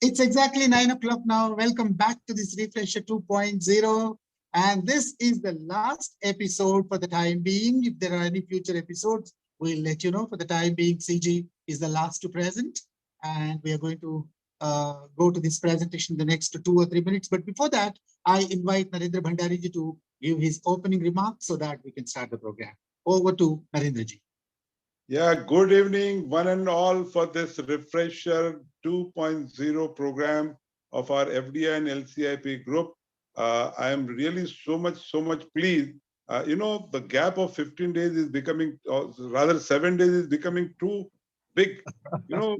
It's exactly 9 o'clock now. Welcome back to this Refresher 2.0. And this is the last episode for the time being. If there are any future episodes, we'll let you know. For the time being, Siji is the last to present. And we are going to go to this presentation in the next 2 or 3 minutes. But before that, I invite Narendra Bhandariji to give his opening remarks so that we can start the program. Over to Narendraji. Yeah, good evening, one and all, for this Refresher 2.0 program of our FDI and LCIP group. I am really so much pleased. The gap of 15 days is becoming, or rather 7 days is becoming too big. We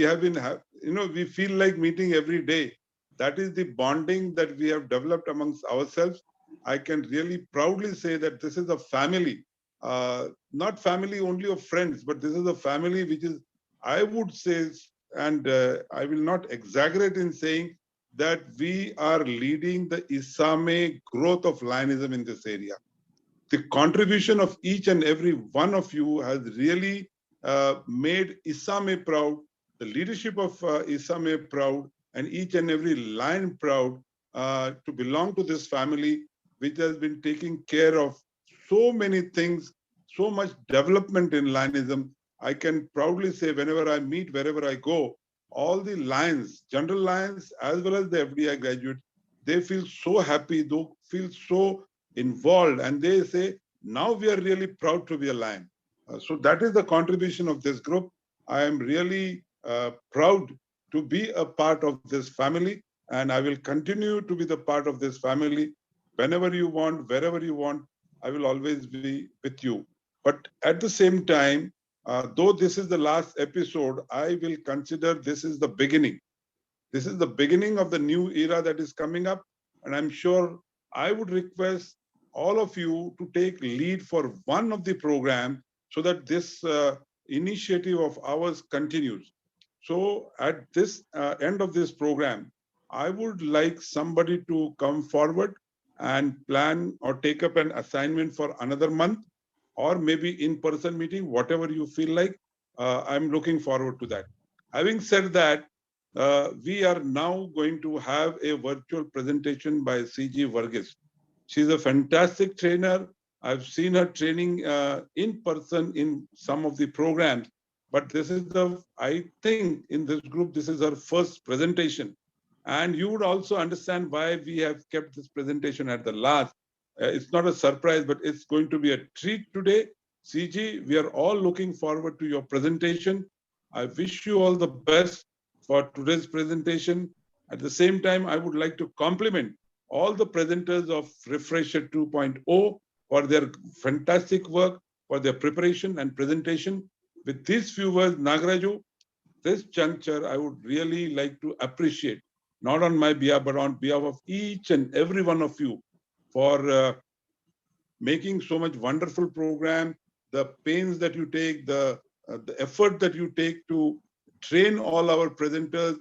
have been, we feel like meeting every day. That is the bonding that we have developed amongst ourselves. I can really proudly say that this is a family. Not family only of friends, but this is a family which is, I would say, and I will not exaggerate in saying that we are leading the ISAME growth of Lionism in this area. The contribution of each and every one of you has really made ISAME proud, the leadership of ISAME proud, and each and every Lion proud to belong to this family, which has been taking care of so many things, so much development in Lionism. I can proudly say whenever I meet, wherever I go, all the Lions, general Lions, as well as the FDI graduates, they feel so happy, they feel so involved, and they say, now we are really proud to be a Lion. So that is the contribution of this group. I am really proud to be a part of this family, and I will continue to be the part of this family. Whenever you want, wherever you want, I will always be with you. But at the same time, though this is the last episode, I will consider this is the beginning. This is the beginning of the new era that is coming up. And I'm sure I would request all of you to take lead for one of the programs so that this initiative of ours continues. So at this end of this program, I would like somebody to come forward and plan or take up an assignment for another month, or maybe in-person meeting, whatever you feel like. I'm looking forward to that. Having said that, we are now going to have a virtual presentation by Siji Varghese. She's a fantastic trainer. I've seen her training in person in some of the programs, but this is I think in this group, this is her first presentation. And you would also understand why we have kept this presentation at the last. It's not a surprise, but it's going to be a treat today. CG, we are all looking forward to your presentation. I wish you all the best for today's presentation. At the same time, I would like to compliment all the presenters of Refresher 2.0 for their fantastic work, for their preparation and presentation. With these few words, Nagaraju, this juncture, I would really like to appreciate, not on my behalf, but on behalf of each and every one of you for making so much wonderful program, the pains that you take, the effort that you take to train all our presenters,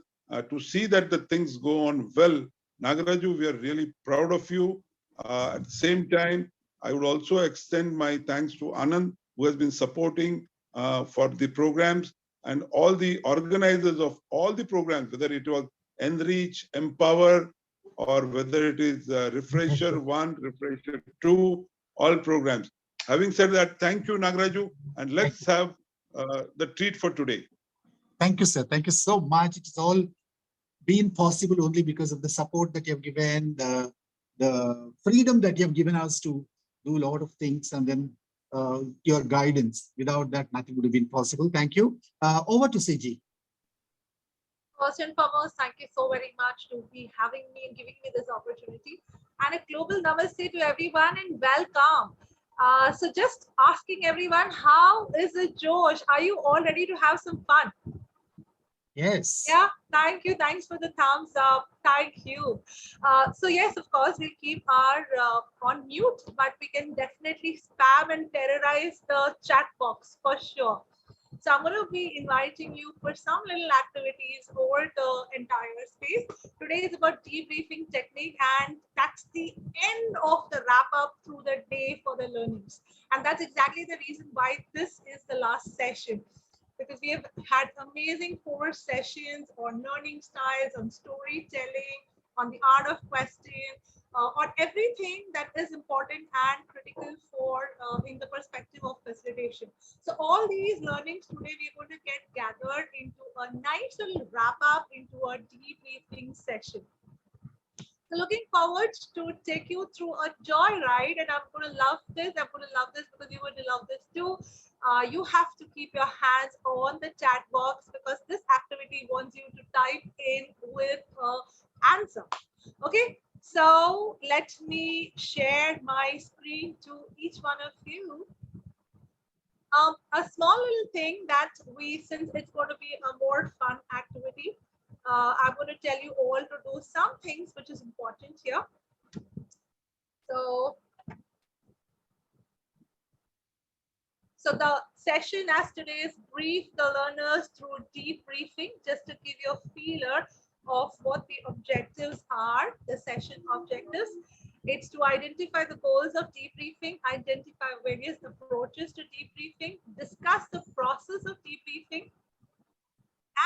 to see that the things go on well. Nagaraju, we are really proud of you. At the same time, I would also extend my thanks to Anand, who has been supporting for the programs, and all the organizers of all the programs, whether it was Enrich, Empower, or whether it is Refresher 1, Refresher 2, all programs. Having said that, thank you, Nagaraju, and let's have the treat for today. Thank you, sir. Thank you so much. It's all been possible only because of the support that you have given, the freedom that you have given us to do a lot of things, and then your guidance. Without that, nothing would have been possible. Thank you. Over to Siji. First and foremost, thank you so very much to be having me and giving me this opportunity. And a global namaste to everyone and welcome. So just asking everyone, how is it, Josh? Are you all ready to have some fun? Yes. Yeah, thank you. Thanks for the thumbs up. Thank you. So yes, of course, we'll keep our on mute, but we can definitely spam and terrorize the chat box for sure. So I'm going to be inviting you for some little activities over the entire space. Today is about debriefing technique, and that's the end of the wrap up through the day for the learners. And that's exactly the reason why this is the last session. because we have had amazing 4 sessions on learning styles, on storytelling, on the art of question, on everything that is important and critical for in the perspective of facilitation. So all these learnings today we're going to get gathered into a nice little wrap up into a debriefing session. So looking forward to take you through a joyride, and I'm going to love this. I'm going to love this because you would love this too. You have to keep your hands on the chat box because this activity wants you to type in with an answer. Okay, so let me share my screen to each one of you. A small little thing that since it's going to be a more fun activity, I'm going to tell you all to do some things which is important here. So the session as today is brief the learners through debriefing, just to give you a feeler of what the objectives are, the session objectives. It's to identify the goals of debriefing, identify various approaches to debriefing, discuss the process of debriefing,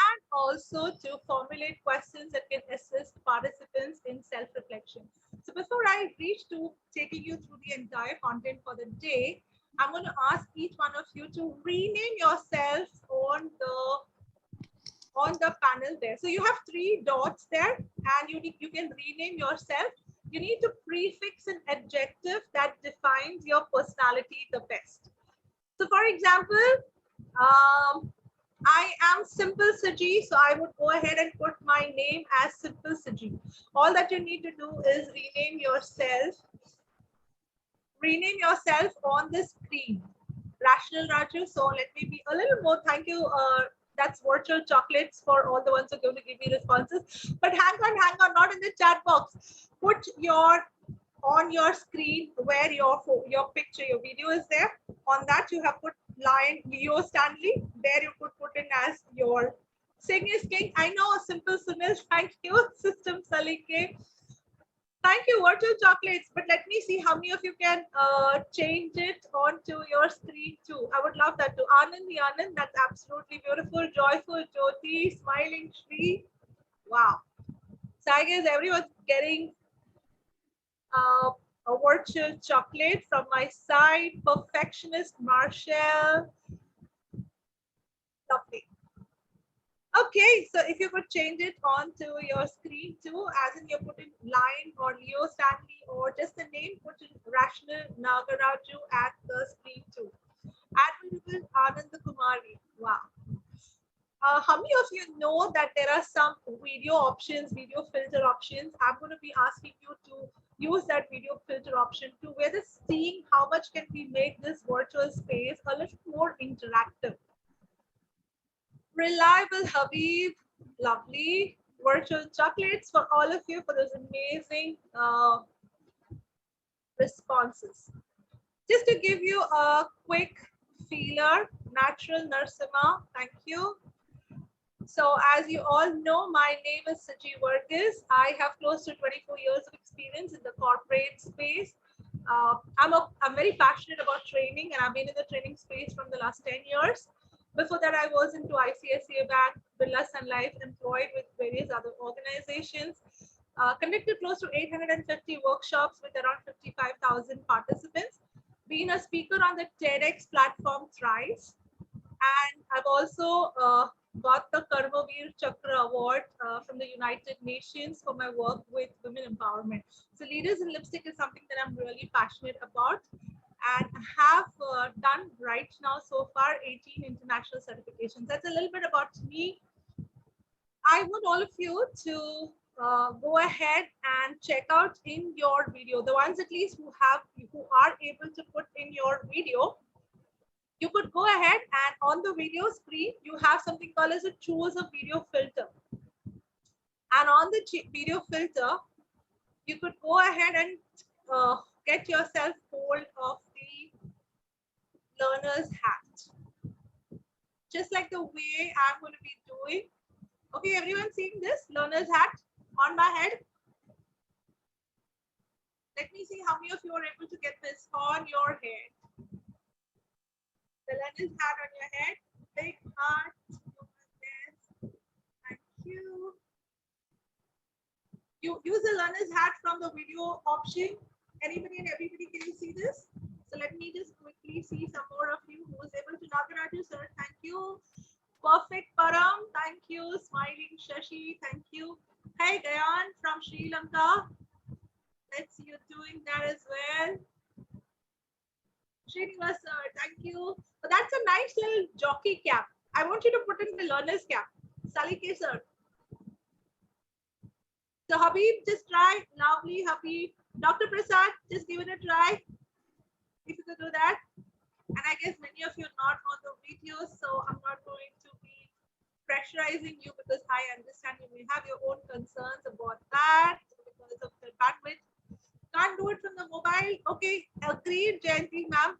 and also to formulate questions that can assist participants in self-reflection. So before I reach to taking you through the entire content for the day, I'm going to ask each one of you to rename yourself on the panel there. So you have 3 dots there, and you can rename yourself. You need to prefix an adjective that defines your personality the best. So for example, I am Simple Siji, so I would go ahead and put my name as Simple Siji. All that you need to do is rename yourself on the screen. Rational Raju. So let me be a little more. Thank you. That's virtual chocolates for all the ones who are going to give me responses. But hang on, not in the chat box. Put on your screen where your picture, your video is there. On that you have put line Leo Stanley. There you could put in as your Sing is King. I know, a Simple Sunil. Thank you, System Salike. Thank you, virtual chocolates. But let me see how many of you can change it onto your screen too. I would love that too. Anand, that's absolutely beautiful. Joyful, Jyoti, smiling Shri. Wow. So I guess everyone's getting a virtual chocolate from my side. Perfectionist Marshall. Lovely. Okay, so if you could change it onto your screen too, as in you put in line or Leo Stanley or just the name, put in Rational Nagaraju at the screen too. Admirable Ananda Kumari. Wow. How many of you know that there are some video options, video filter options? I'm going to be asking you to use that video filter option to where the seeing how much can we make this virtual space a little more interactive. Reliable Habib, lovely. Virtual chocolates for all of you for those amazing responses. Just to give you a quick feeler, Natural Narsima, thank you. So as you all know, my name is Siji Varghese. I have close to 24 years of experience in the corporate space. I'm very passionate about training, and I've been in the training space from the last 10 years. Before that, I was into ICICI Bank, Birla Sun Life, employed with various other organizations. Conducted close to 850 workshops with around 55,000 participants. Been a speaker on the TEDx platform thrice. And I've also got the Karmavir Chakra Award from the United Nations for my work with women empowerment. So Leaders in Lipstick is something that I'm really passionate about, and have done right now so far 18 international certifications. That's a little bit about me. I want all of you to go ahead and check out in your video, the ones at least who are able to put in your video. You could go ahead and on the video screen, you have something called as a choose a video filter. And on the video filter, you could go ahead and get yourself hold of the learner's hat. Just like the way I'm going to be doing. Okay, everyone seeing this learner's hat on my head? Let me see how many of you are able to get this on your head. The learner's hat on your head, big heart. You use the learner's hat from the video option. Anybody and everybody, can you see this? So let me just quickly see some more of you who was able to log in out, sir. Thank you. Perfect, Param. Thank you. Smiling Shashi. Thank you. Hey, Gayan from Sri Lanka. Let's see you doing that as well. Srinivas, sir. Thank you. But that's a nice little jockey cap. I want you to put in the learner's cap. Salike, sir. So Habib, just try. Lovely, Habib. Dr. Prasad, just give it a try. If you could do that. And I guess many of you are not on the video, so I'm not going to be pressurizing you because I understand you may have your own concerns about that because of the bandwidth. Can't do it from the mobile. Okay, agreed, Jayanti ma'am.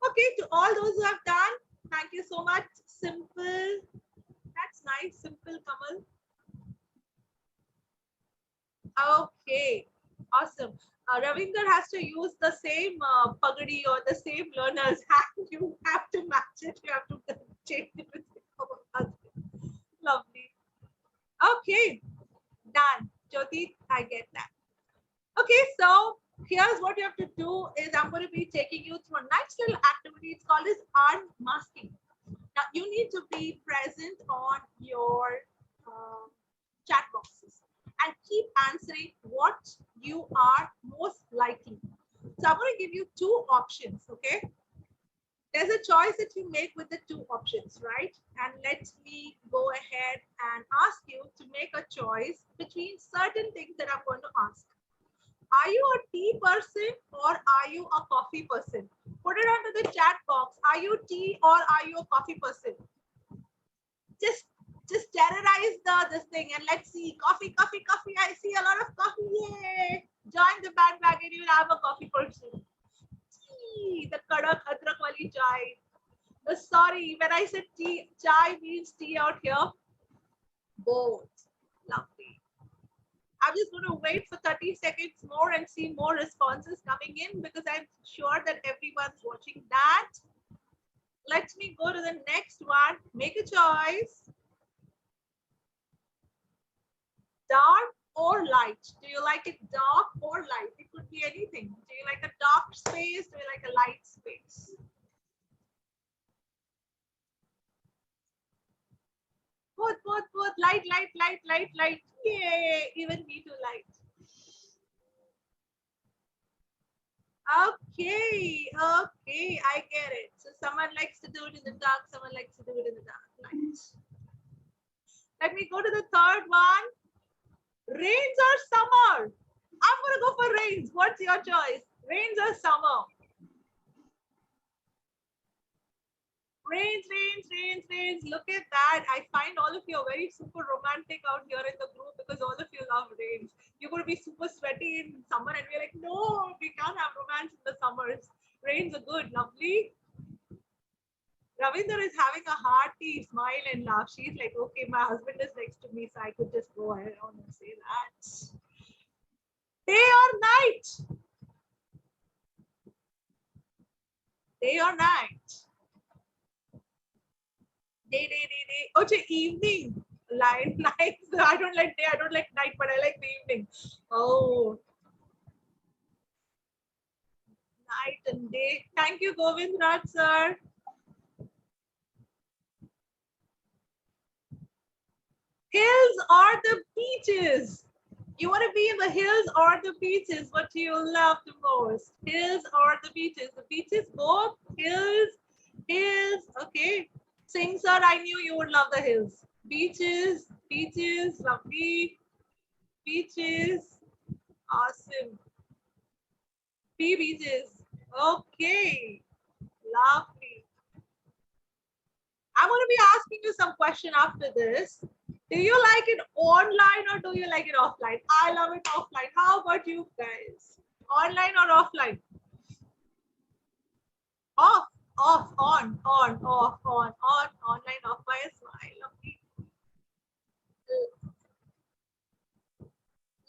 Okay, to all those who have done, thank you so much. Simple. That's nice. Simple, Kamal. Okay, awesome. Ravinder has to use the same pagadi or the same learner's hat. You have to match it. You have to change it with your husband. Lovely. Okay, done. Jyoti, I get that. Okay, so here's what you have to do is I'm going to be taking you through a nice little activity. It's called as unmasking. Now you need to be present on your chat boxes and keep answering what you are most likely. So I'm going to give you two options, okay? There's a choice that you make with the two options, right? And let me go ahead and ask you to make a choice between certain things that I'm going to ask. Are you a tea person or are you a coffee person? Put it onto the chat box. Are you tea or are you a coffee person? Just terrorize this thing and let's see. Coffee. I see a lot of coffee. Yay! Join the bandwagon. You will have a coffee person. Tea, the kadak adrak wali chai. Sorry, when I said tea, chai means tea out here. Both. Lovely. I'm just going to wait for 30 seconds more and see more responses coming in because I'm sure that everyone's watching that. Let me go to the next one. Make a choice. Dark or light? Do you like it dark or light? It could be anything. Do you like a dark space? Do you like a light space? Both. Light. Yay! Even me too light. Okay, I get it. So someone likes to do it in the dark, someone likes to do it in the dark light. Let me go to the third one. Rains or summer? I'm gonna go for rains. What's your choice? Rains or summer? Rains. Look at that. I find all of you are very super romantic out here in the group because all of you love rains. You're going to be super sweaty in summer and we're like, no, we can't have romance in the summers. Rains are good, lovely. Ravinder is having a hearty smile and laugh. She's like, okay, my husband is next to me, so I could just go ahead and say that. Day or night? Day or night? Day. Oh, evening. Night. I don't like day, I don't like night, but I like the evening. Oh. Night and day. Thank you, Govind Raj, sir. Hills or the beaches? You want to be in the hills or the beaches? What do you love the most? Hills or the beaches? The beaches, both. Hills. Okay. Singh sir, I knew you would love the hills. Beaches, lovely. Beaches, awesome. Beaches, okay, lovely. I'm going to be asking you some question after this. Do you like it online or do you like it offline? I love it offline. How about you guys? Online or offline? Off. On, online, off by a smile.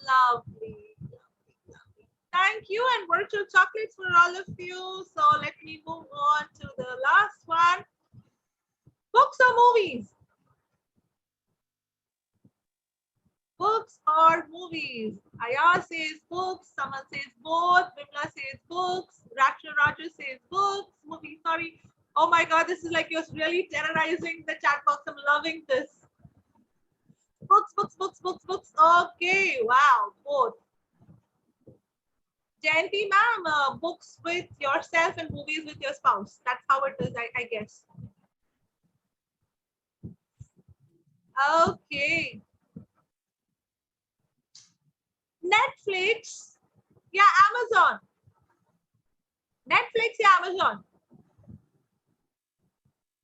Lovely. Thank you and virtual chocolates for all of you. So let me move on to the last one. Books or movies? Books or movies? Ayaz says books. Someone says both. Vimla says books. Roger says books. Movie. Sorry. Oh my God, this is like you're really terrorizing the chat box. I'm loving this. Books. Okay. Wow. Both. Jayanti ma'am, books with yourself and movies with your spouse. That's how it is, I guess. Okay. Netflix. Yeah, Amazon. Netflix, yeah, Amazon.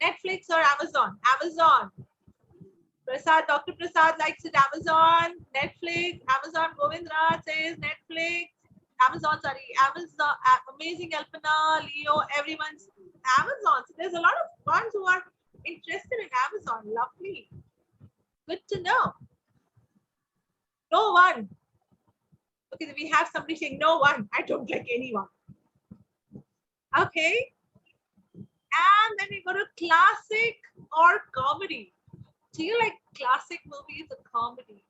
Netflix or Amazon? Amazon. Prasad, Dr. Prasad likes it. Amazon, Netflix, Amazon. Govindra says Netflix. Amazon, sorry, Amazon, Amazing Alpana, Leo, everyone's Amazon. So there's a lot of ones who are interested in Amazon. Lovely. Good to know. No one. Okay, we have somebody saying no one. I don't like anyone. Okay. And then we go to classic or comedy. Do you like classic movies or comedy?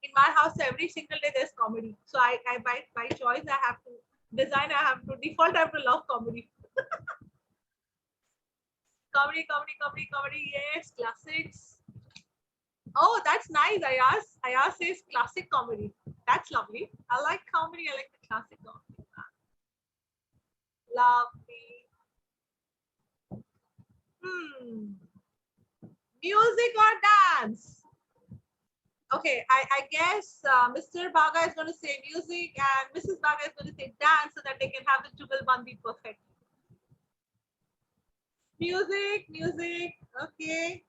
In my house, every single day there's comedy. So I by choice, I have to design, I have to default, I have to love comedy. comedy. Yes, classics. Oh, that's nice. Ayaz says classic comedy. That's lovely. I like comedy. I like the classic comedy. Lovely. Music or dance? Okay, I guess Mr. Baga is going to say music and Mrs. Baga is going to say dance so that they can have the Jugalbandi perfect. Music. Okay.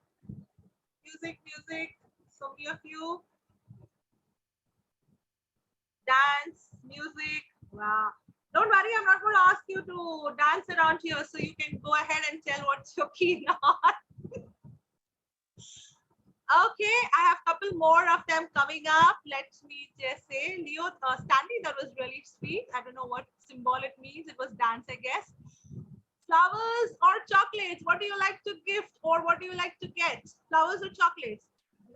Music. So many of you. Dance, music. Wow. Don't worry, I'm not going to ask you to dance around here, so you can go ahead and tell what's your keen on. Okay, I have a couple more of them coming up. Let me just say, Leo, Stanley, that was really sweet. I don't know what symbol it means. It was dance, I guess. Flowers or chocolates? What do you like to gift or what do you like to get? Flowers or chocolates?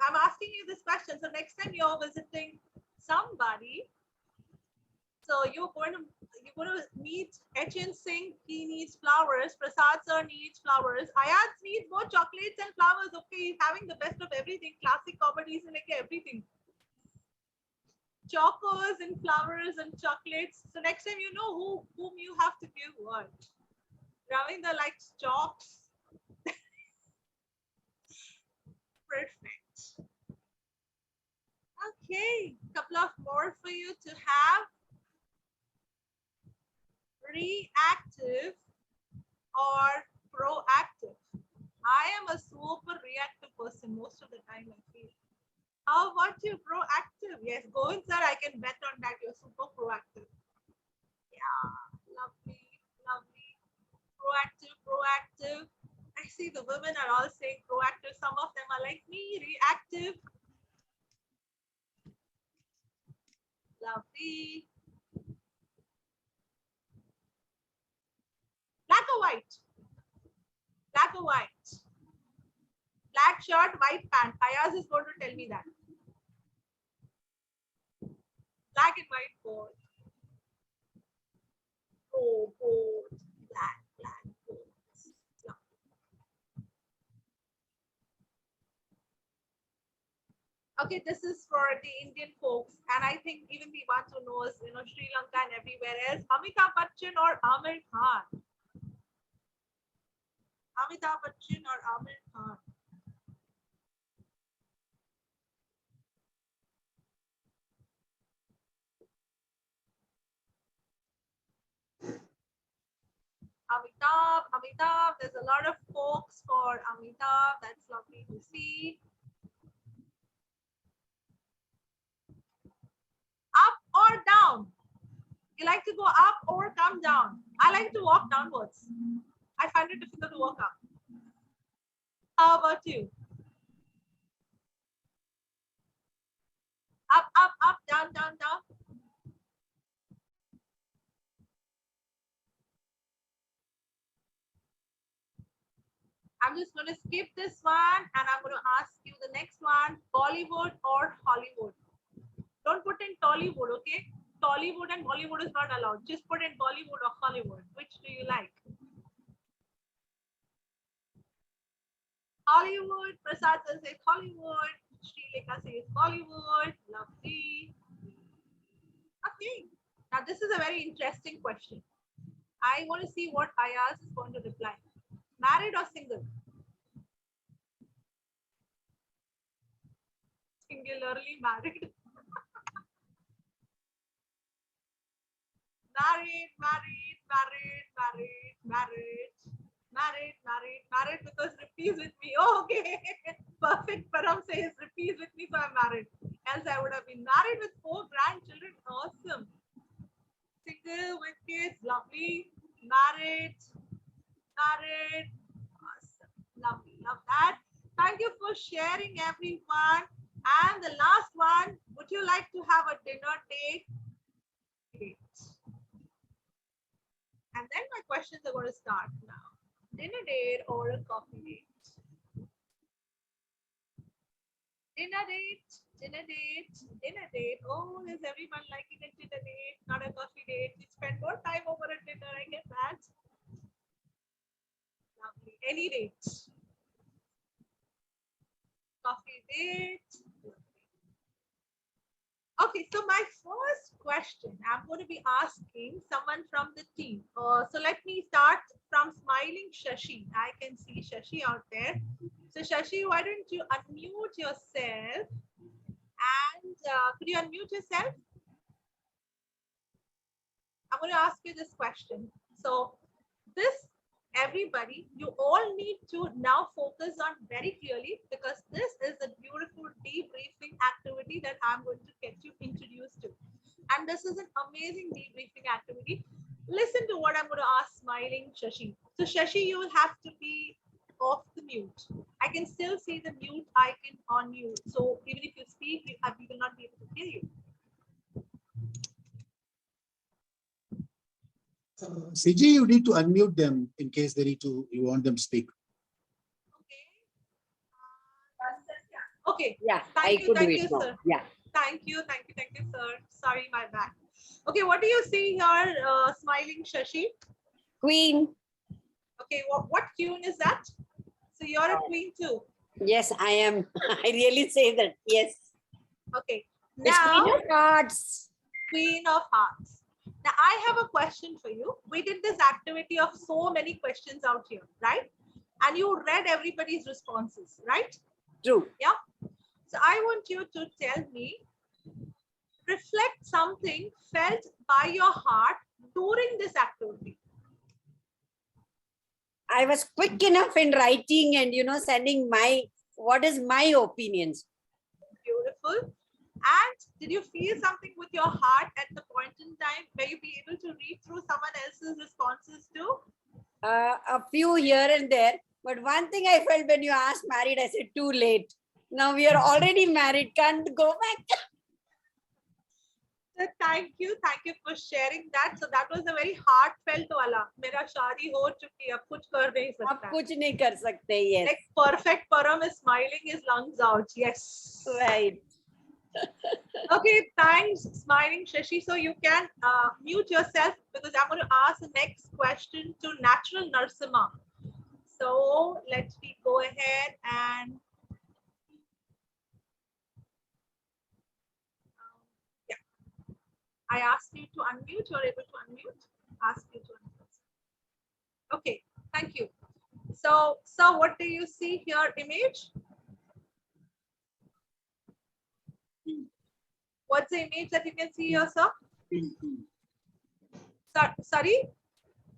I'm asking you this question. So next time you're visiting somebody, so you're going to meet Echin Singh. He needs flowers. Prasad sir needs flowers. Ayaz needs more chocolates and flowers. Okay, he's having the best of everything. Classic comedies and like everything. Chocos and flowers and chocolates. So next time you know whom you have to give what. Ravinda likes chalks. Perfect. Okay, couple of more for you to have. Reactive or proactive? I am a super reactive person most of the time, I feel. How about you? Proactive? Yes, Govind sir, I can bet on that. You're super proactive. Yeah, lovely. Proactive. I see the women are all saying proactive. Some of them are like me, reactive. Lovely. Black or white? Black or white? Black shirt, white pant. Ayaz is going to tell me that. Black and white both. Oh, both. Black, both. Okay, this is for the Indian folks, and I think even the ones who know us, Sri Lanka and everywhere else. Amitabh Bachchan or Amir Khan? Amitabh Bachchan or Amir Khan? Amitabh. There's a lot of folks for Amitabh. That's lovely to see. Up or down? You like to go up or come down? I like to walk downwards. I find it difficult to walk up. How about you? Up, down. I'm just going to skip this one and I'm going to ask you the next one. Bollywood or Hollywood? Don't put in Tollywood, okay? Tollywood and Bollywood is not allowed. Just put in Bollywood or Hollywood. Which do you like? Hollywood. Prasad says Hollywood. Srilekha says Bollywood. Lovely. Okay. Now this is a very interesting question. I want to see what Ayaz is going to reply. Married or single? Singularly married. Married, married, married, married, married, married, married, married because repeat with me. Oh, okay. Perfect. Param says repeat with me, so I'm married. Else I would have been married with 4 grandchildren. Awesome. Single with kids, lovely. Married, married. Awesome. Lovely. Love that. Thank you for sharing, everyone. And the last one, would you like to have a dinner date? And then my questions are going to start now. Dinner date or a coffee date? Dinner date, dinner date, dinner date. Oh, is everyone liking a dinner date, not a coffee date? We spend more time over a dinner, I get that. Lovely. Any date. Coffee date. Okay, so my first question, I'm going to be asking someone from the team. So let me start from smiling Shashi. I can see Shashi out there. So Shashi, why don't you unmute yourself? And could you unmute yourself? I'm going to ask you this question. So this, everybody, you all need to now focus on very clearly because this is a beautiful debriefing activity that I'm going to get you introduced to. And this is an amazing debriefing activity. Listen to what I'm going to ask smiling Shashi. So Shashi, you will have to be off the mute. I can still see the mute icon on you. So even if you speak, we will not be able to hear you. Siji, you need to unmute them in case they need to, you want them to speak. Okay. Okay. Yeah, thank you, sir. Yeah. Thank you, sir. Sorry, my bad. Okay, what do you see here, smiling Shashi? Queen. Okay, what queen is that? So you're a queen too. Yes, I am. I really say that. Yes. Okay. It's Now, Queen of Hearts. Queen of Hearts. Now, I have a question for you. We did this activity of so many questions out here, right? And you read everybody's responses, right? True. Yeah. So I want you to tell me, reflect something felt by your heart during this activity. I was quick enough in writing and, sending what is my opinions. Beautiful. And did you feel something with your heart at the point in time where you be able to read through someone else's responses too? A few here and there. But one thing I felt when you asked married, I said too late. Now we are already married. Can't go back. So thank you for sharing that. So that was a very heartfelt wala. Mera shaadi ho chuki, ab kuch kar nahi sakta. Ab kuch nahi kar sakte, yes. Like perfect Param is smiling his lungs out. Yes. Right. Okay, thanks, smiling Shashi. So you can mute yourself because I'm going to ask the next question to Natural Narsimha. So let me go ahead and I asked you to unmute. You're able to unmute. Ask you to unmute. Okay, thank you. So what do you see here? Image. What's the image that you can see here, sir? Sorry?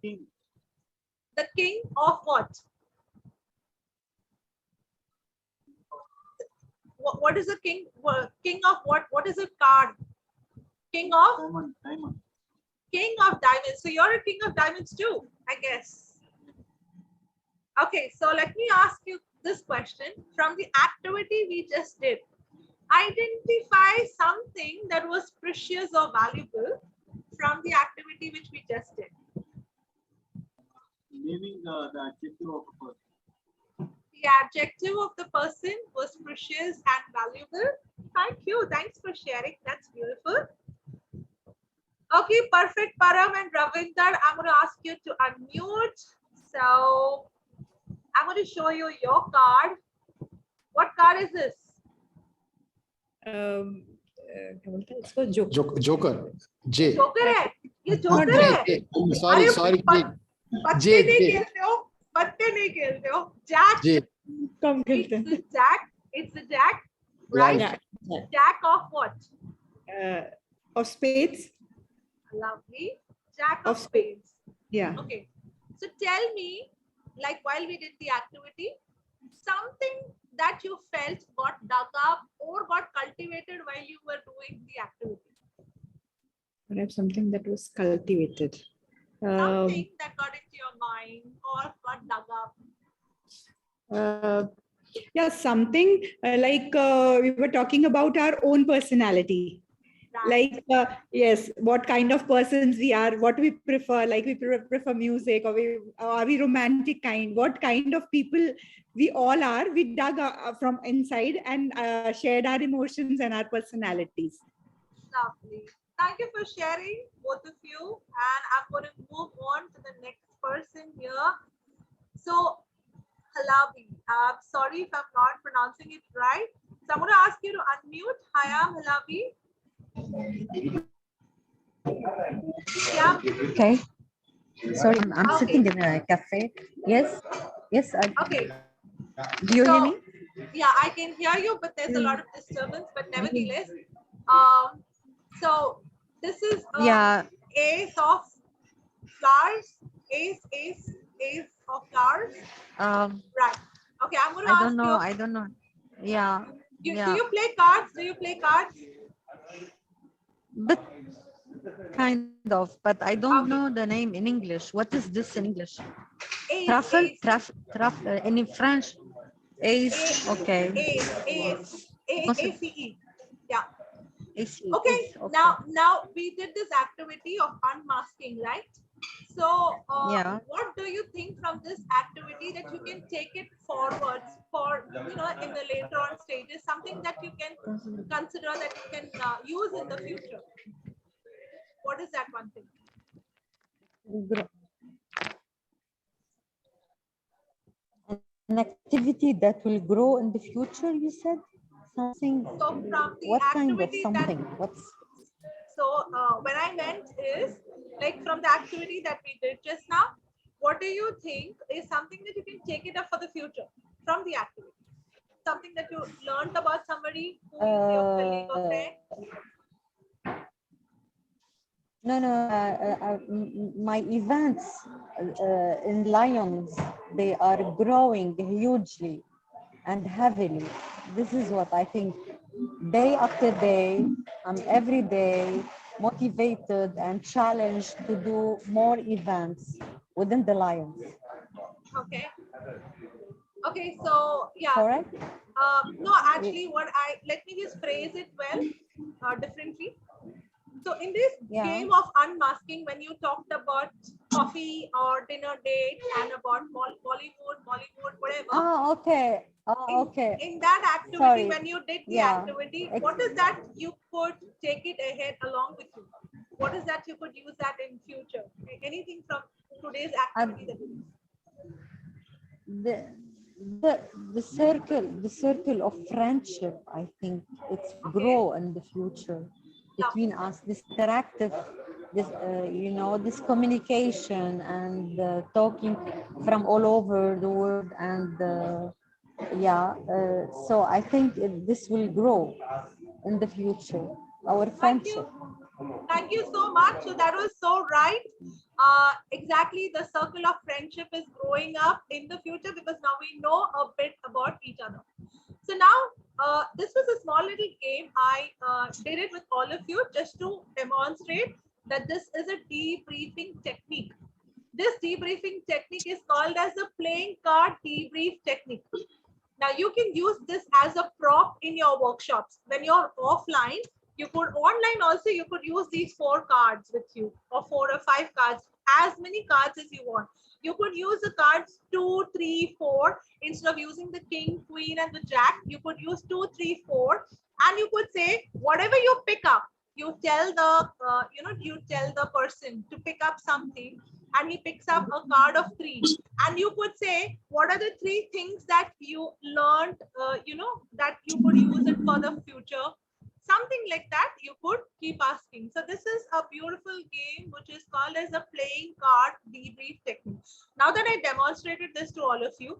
The king of what? What is the king? King of what? What is a card? King of? Diamond. King of diamonds. So you're a king of diamonds too, I guess. Okay, so let me ask you this question. From the activity we just did, identify something that was precious or valuable from the activity which we just did. Naming the adjective of a person. The adjective of the person was precious and valuable. Thank you. Thanks for sharing. That's beautiful. Okay, perfect. Param and Ravinder, I'm going to ask you to unmute. So I'm going to show you your card. What card is this? इसको Joker. J. Joker है ये Not joker है Sorry, अरे sorry. पत्ते नहीं खेलते हो पत्ते नहीं खेलते हो जैक J. कम खेलते हैं it's the jack right Yeah. jack of what of spades. lovely jack of Of spades Yeah. okay so tell me like while we did the activity something that you felt got dug up or got cultivated while you were doing the activity. Perhaps something that was cultivated. Something that got into your mind or got dug up. Yeah, something like we were talking about our own personality. Right. Like yes, what kind of persons we are, what we prefer, like we prefer music, or are we romantic kind, what kind of people we all are. We dug from inside and shared our emotions and our personalities. Lovely. Thank you for sharing, both of you. And I'm going to move on to the next person here. So Halabi, I'm sorry if I'm not pronouncing it right. So I'm going to ask you to unmute. Hi, I'm Halabi. Yeah. Okay. Sorry, I'm Okay. sitting in a cafe. Yes. Yes. Okay. Do you hear me? Yeah, I can hear you, but there's a lot of disturbance. But nevertheless, so this is Yeah. ace of flowers. Ace of flowers. Right. Okay, I'm going to ask you. I don't know. Yeah. Do Yeah. you play cards? Do you play cards? But kind of. But I don't Okay. know the name in English. What is this in English? Ace. Truffle. Ace. Truffle. In French. Ace. Okay. Ace. ACE. Yeah. Ace. Okay. Now we did this activity of unmasking, right? So Yeah. what do you think from this activity that you can take it forwards for, in the later on stages, something that you can consider that you can use in the future? What is that one thing? An activity that will grow in the future, you said? Something. So from the What kind of activity something? that, so when I meant is like from the activity that we did just now, what do you think is something that you can take it up for the future from the activity? Something that you learned about somebody who is your colleague or friend? No, my events in Lions, they are growing hugely and heavily. This is what I think. Day after day, I'm every day motivated and challenged to do more events within the Lions. Okay. Okay, so yeah. Correct? No, actually, let me just phrase it well, differently. So in this game of unmasking, when you talked about coffee or dinner date and about Bollywood, whatever. Oh, okay. Oh, okay. In that activity, Sorry. when you did the activity, what is that you could take it ahead along with you? What is that you could use that in future? Anything from today's activity that you do? The circle of friendship, I think it's grow in the future between us. This interactive, this communication and talking from all over the world, and so I think this will grow in the future. Our friendship. Thank you so much. So that was so right. Exactly, the circle of friendship is growing up in the future because now we know a bit about each other. So now, this was a small little game. I did it with all of you just to demonstrate that this is a debriefing technique. This debriefing technique is called as the playing card debrief technique. Now you can use this as a prop in your workshops. When you're offline, you could online also, you could use these 4 cards with you, or 4 or 5 cards, as many cards as you want. You could use the cards 2, 3, 4 instead of using the king, queen, and the jack. You could use 2, 3, 4, and you could say whatever you pick up. You tell the you tell the person to pick up something, and he picks up a card of 3, and you could say what are the 3 things that you learned, that you could use it for the future. Something like that you could keep asking. So this is a beautiful game which is called as a playing card debrief technique. Now that I demonstrated this to all of you,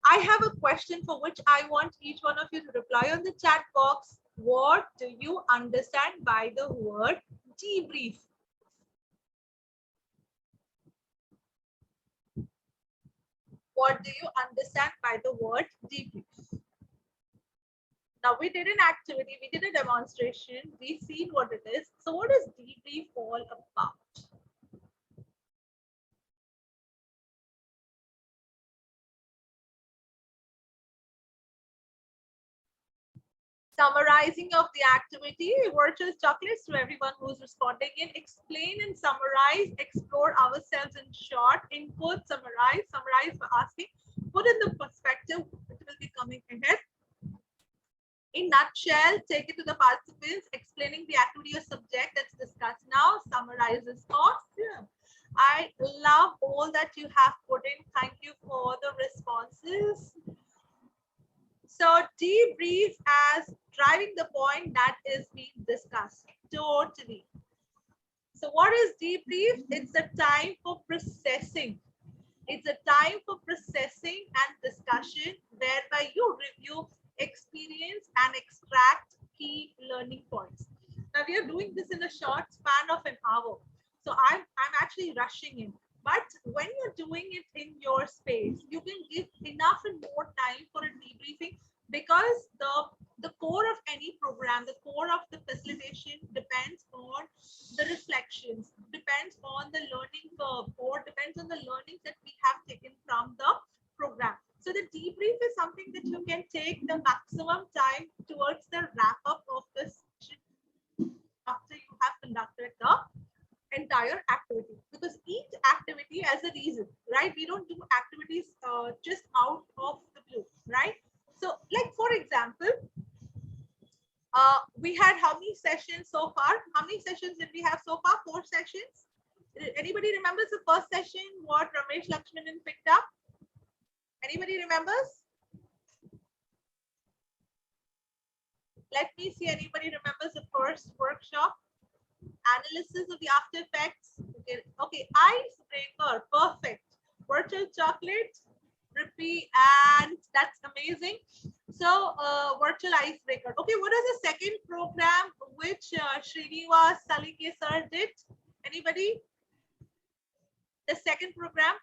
I have a question for which I want each one of you to reply on the chat box. What do you understand by the word debrief? What do you understand by the word debrief? Now we did an activity, we did a demonstration, we've seen what it is. So what is debrief all about? Summarizing of the activity, virtual chocolates to everyone who's responding in. Explain and summarize, explore ourselves in short, input, summarize for asking, put in the perspective, it will be coming ahead. In nutshell, take it to the participants, explaining the activity or subject that's discussed now, summarizes thoughts. Yeah. I love all that you have put in. Thank you for the responses. So debrief as driving the point that is being discussed. Totally. So what is debrief? It's a time for processing. It's a time for processing and discussion whereby you review experience and extract key learning points. Now we are doing this in a short span of an hour. So I'm actually rushing in. But when you're doing it in your space, you can give enough and more time for a debriefing, because the core of any program, the core of the facilitation depends on the reflections, depends on the learning curve, or depends on the learnings that we have taken from the program. So the debrief is something that you can take the maximum time towards the wrap up of the session after you have conducted the entire activity, because each activity has a reason, right? We don't do activities just out of the blue, right? So like for example, we had how many sessions so far? How many sessions did we have so far? 4 sessions. Anybody remembers the first session, what Ramesh Lakshmanan picked up? Anybody remembers? Let me see, anybody remembers the first workshop? Analysis of the after effects. Okay, icebreaker, perfect. Virtual chocolate, repeat, and that's amazing. So virtual icebreaker. Okay, what is the second program which Srinivas Salike sir did? Anybody? The second program?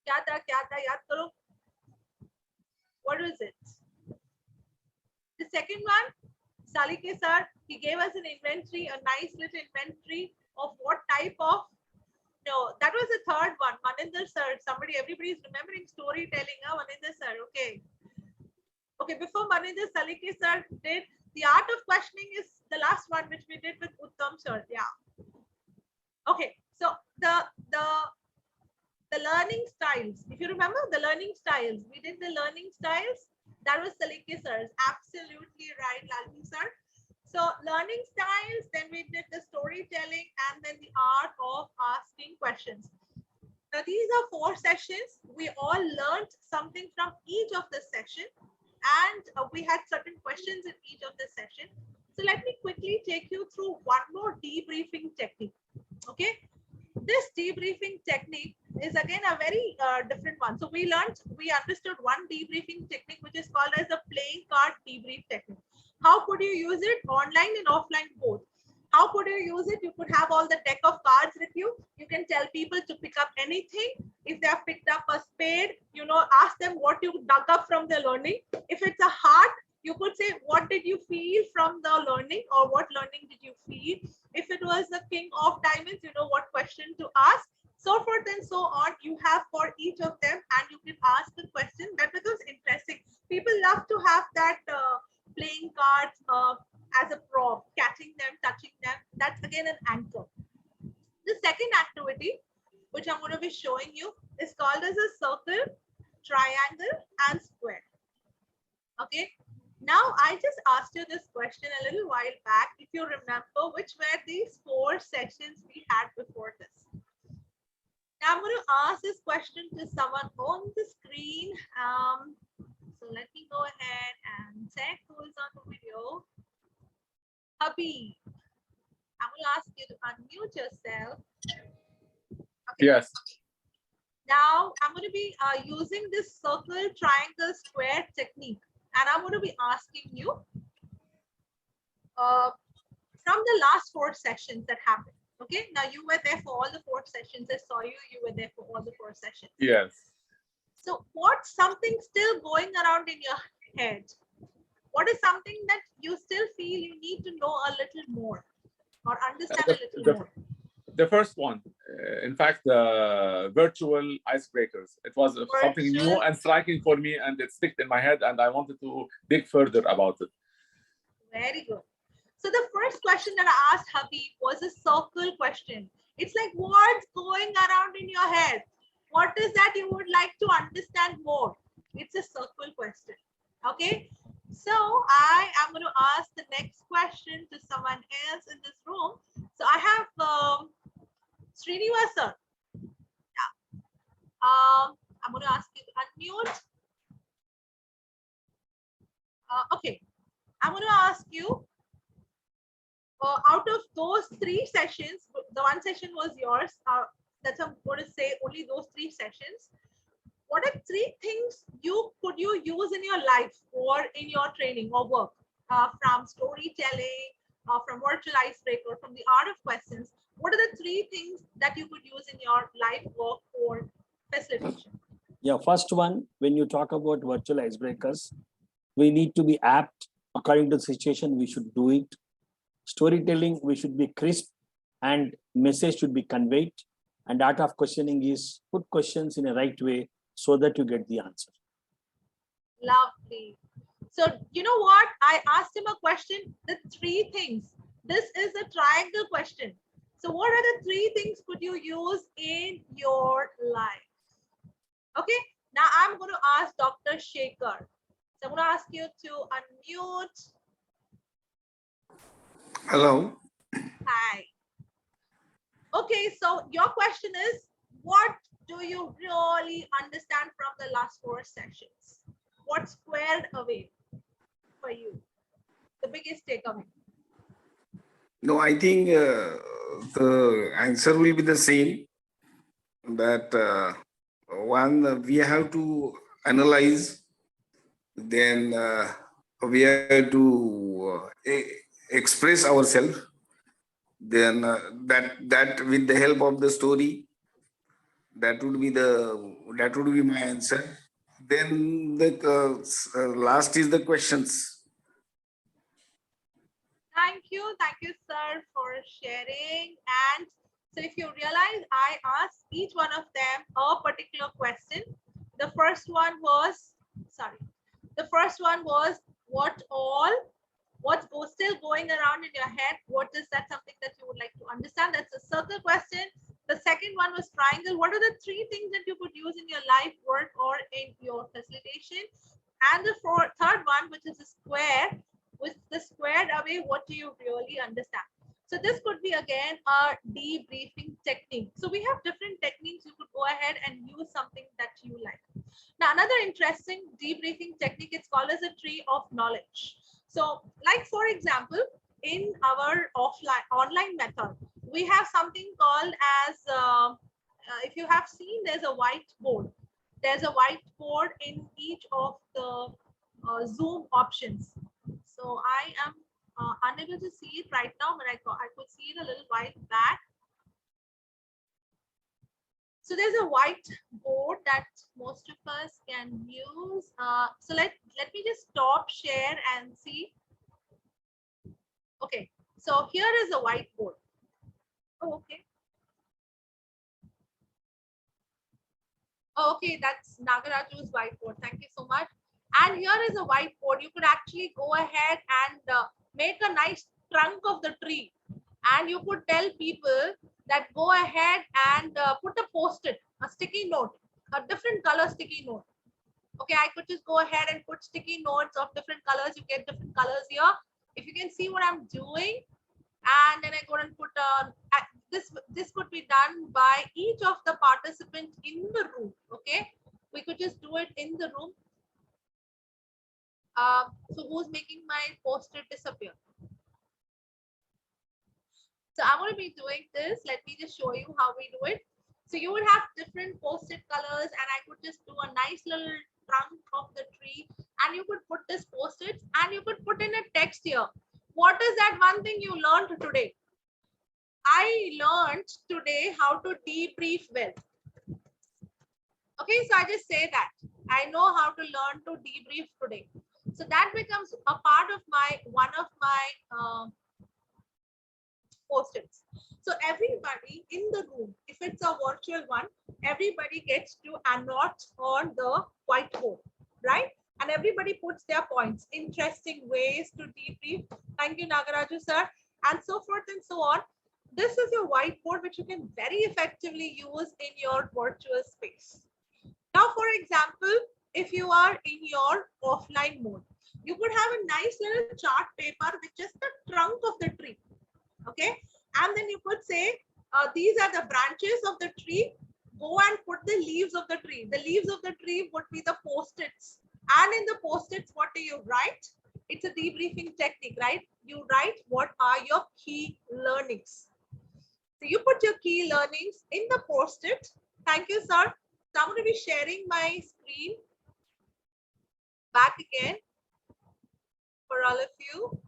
Kya tha, yaad karo. What was it? The second one, Salike sir, he gave us an inventory, a nice little inventory of what type of. No, that was the third one. Maninder sir, everybody is remembering storytelling. Maninder sir, okay. Okay, before Maninder, Salike sir did the art of questioning is the last one which we did with Uttam sir. Yeah. Okay, so the learning styles. If you remember the learning styles, we did the learning styles. That was Salike sir's. Absolutely right, Lalji sir. So learning styles, then we did the storytelling, and then the art of asking questions. Now these are 4 sessions. We all learned something from each of the session, and we had certain questions in each of the session. So let me quickly take you through one more debriefing technique. Okay, this debriefing technique is again a very different one. So we understood one debriefing technique which is called as the playing card debrief technique. How could you use it? Online and offline both. How could you use it? You could have all the deck of cards with you. You can tell people to pick up anything. If they have picked up a spade, ask them what you dug up from the learning. If it's a heart, you could say, what did you feel from the learning, or what learning did you feel? If it was the king of diamonds, you know what question to ask. So forth and so on. You have for each of them, and you can ask the question. That becomes interesting. People love to have that playing cards as a prop, catching them, touching them. That's again an anchor. The second to be showing you is called as a circle, triangle, and square. Okay. Now, I just asked you this question a little while back. If you remember, which were these 4 sections we had before this? Now, I'm going to ask this question to someone on the screen. So let me go ahead and check who is on the video. Habib, I'm going to ask you to unmute yourself. Okay. Yes. Now, I'm going to be using this circle, triangle, square technique. And I'm going to be asking you from the last 4 sessions that happened. Okay. Now, you were there for all the 4 sessions. I saw you. You were there for all the 4 sessions. Yes. So what's something still going around in your head? What is something that you still feel you need to know a little more or understand a little more? The first one, in fact, the virtual icebreakers. It was something new and striking for me, and it stuck in my head, and I wanted to dig further about it. Very good. So the first question that I asked Habib was a circle question. It's like, what's going around in your head? What is that you would like to understand more? It's a circle question. Okay. So I am going to ask the next question to someone else in this room. So I have Srinivasa. Yeah. I'm going to ask you to unmute. Okay. I'm going to ask you, out of those 3 sessions, the one session was yours. That's I'm going to say only those 3 sessions. What are 3 things you use in your life or in your training or work, from storytelling, from virtual icebreaker, from the art of questions? What are the 3 things that you could use in your life, work, or facilitation? Yeah, first one, when you talk about virtual icebreakers, we need to be apt. According to the situation, we should do it. Storytelling, we should be crisp and message should be conveyed. And art of questioning is put questions in a right way so that you get the answer. Lovely. So you know what? I asked him a question, the 3 things. This is a triangle question. So what are the 3 things could you use in your life? Okay. Now I'm going to ask Dr. Shekhar. So I'm going to ask you to unmute. Hello. Hi. Okay, so your question is, what do you really understand from the last 4 sessions? What squared away for you? The biggest takeaway? No, I think the answer will be the same. That one, we have to analyze, then we have to express ourselves. Then that with the help of the story, that would be my answer. Then the last is the questions. Thank you, sir, for sharing. And so if you realize, I asked each one of them a particular question. The first one was, what's still going around in your head? What is that something that you would like to understand? That's a circle question. The second one was triangle. What are the 3 things that you could use in your life, work, or in your facilitation? And the third one, which is a square, with the squared away, what do you really understand? So this could be again a debriefing technique. So we have different techniques. You could go ahead and use something that you like. Now, another interesting debriefing technique, it's called as a tree of knowledge. So like, for example, in our online method, we have something called as, if you have seen, there's a whiteboard. There's a whiteboard in each of the Zoom options. So I am unable to see it right now, but I could see it a little while back. So there's a whiteboard that most of us can use. So let me just stop share and see. Okay, so here is a whiteboard. Oh, okay. Oh, okay, that's Nagaraju's whiteboard. Thank you so much. And here is a whiteboard. You could actually go ahead and make a nice trunk of the tree. And you could tell people that go ahead and put a post-it a sticky note, a different color sticky note. Okay, I could just go ahead and put sticky notes of different colors. You get different colors here. If you can see what I'm doing, and then I go and put this could be done by each of the participants in the room. Okay, we could just do it in the room. So who's making my post-it disappear? So I'm going to be doing this. Let me just show you how we do it. So you would have different post-it colors, and I could just do a nice little trunk of the tree, and you could put this post-it, and you could put in a text here. What is that one thing you learned today? I learned today how to debrief well. Okay, so I just say that I know how to learn to debrief today. So that becomes a part of one of my post-its. So everybody in the room, if it's a virtual one, everybody gets to annotate on the whiteboard, right? And everybody puts their points, interesting ways to debrief. Thank you, Nagaraju sir, and so forth and so on. This is your whiteboard, which you can very effectively use in your virtual space. Now, for example, if you are in your offline mode, you could have a nice little chart paper with just the trunk of the tree. Okay, and then you could say these are the branches of the tree. Go and put the leaves of the tree. The leaves of the tree would be the post-its, and in the post-its, what do you write? It's a debriefing technique, right? You write what are your key learnings. So you put your key learnings in the post-it. Thank you, sir. So I'm going to be sharing my screen back again for all of you.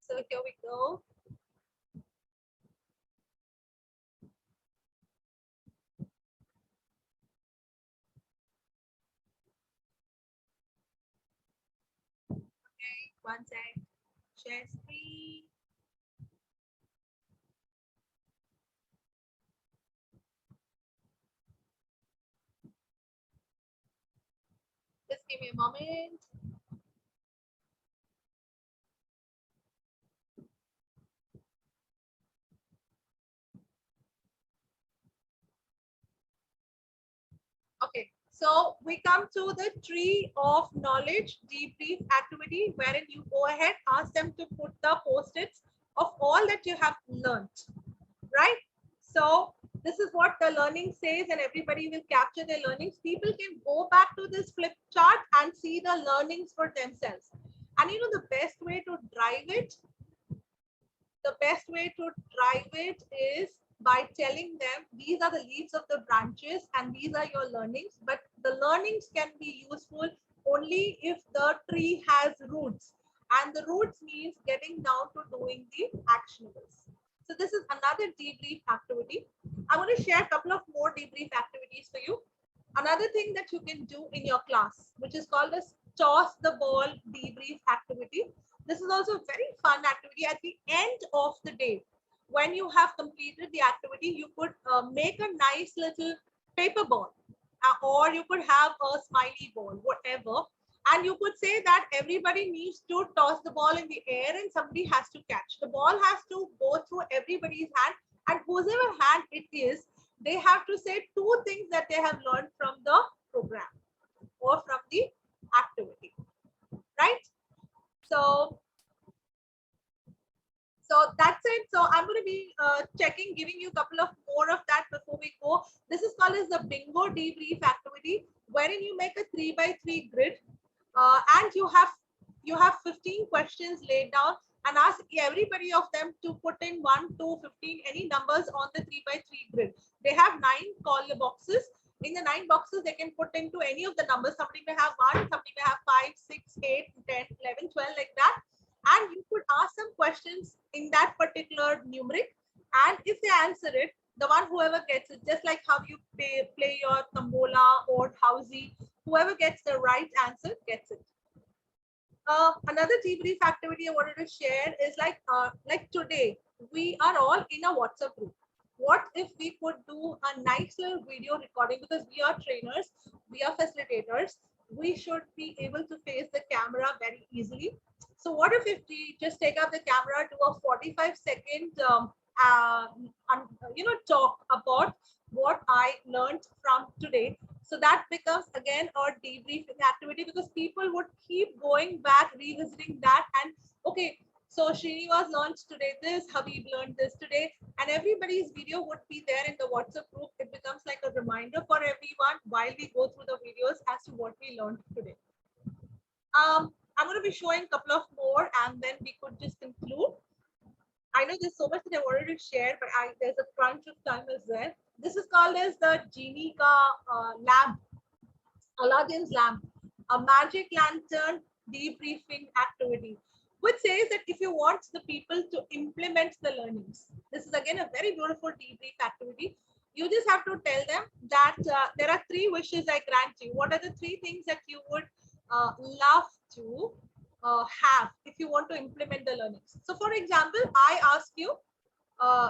So here we go. Okay, one sec. Share screen. Just give me a moment. Okay, so we come to the tree of knowledge debrief activity, wherein you go ahead, ask them to put the post-its of all that you have learned, right? So this is what the learning says, and everybody will capture their learnings. People can go back to this flip chart and see the learnings for themselves. And you know the best way to drive it? The best way to drive it is by telling them these are the leaves of the branches and these are your learnings, but the learnings can be useful only if the tree has roots, and the roots means getting down to doing the actionables. So this is another debrief activity. I'm going to share a couple of more debrief activities for you. Another thing that you can do in your class, which is called as toss the ball debrief activity. This is also a very fun activity. At the end of the day, when you have completed the activity, you could make a nice little paper ball, or you could have a smiley ball, whatever. And you could say that everybody needs to toss the ball in the air and somebody has to catch. The ball has to go through everybody's hand, and whosever hand it is, they have to say two things that they have learned from the program or from the activity, right? So that's it. So I'm going to be giving you a couple of more of that before we go. This is called as the bingo debrief activity, wherein you make a 3x3 grid, and you have 15 questions laid down, and ask everybody of them to put in 1 to 15 any numbers on the 3x3 grid. They have 9 call boxes. In the 9 boxes, they can put into any of the numbers. Somebody may have 1, somebody may have 5, 6, 8, 10, 11, 12, like that. And you could ask some questions in that particular numeric. And if they answer it, the one whoever gets it, just like how you play your Tambola or Housey, whoever gets the right answer gets it. Another debrief activity I wanted to share is like today, we are all in a WhatsApp group. What if we could do a nice little video recording? Because we are trainers, we are facilitators, we should be able to face the camera very easily. So what if we just take up the camera, do a 45-second talk about what I learned from today. So that becomes again a debriefing activity, because people would keep going back, revisiting that, and okay, so Srinivas learned today this, Habib learned this today, and everybody's video would be there in the WhatsApp group. It becomes like a reminder for everyone while we go through the videos as to what we learned today. I'm going to be showing a couple of more, and then we could just conclude. I know there's so much that I've already shared, but there's a crunch of time as well. This is called as the Genie Ka lamp, Aladdin's lamp, a magic lantern debriefing activity, which says that if you want the people to implement the learnings, this is again a very beautiful debrief activity. You just have to tell them that there are 3 wishes I grant you. What are the 3 things that you would love to have if you want to implement the learnings? So for example, I ask you,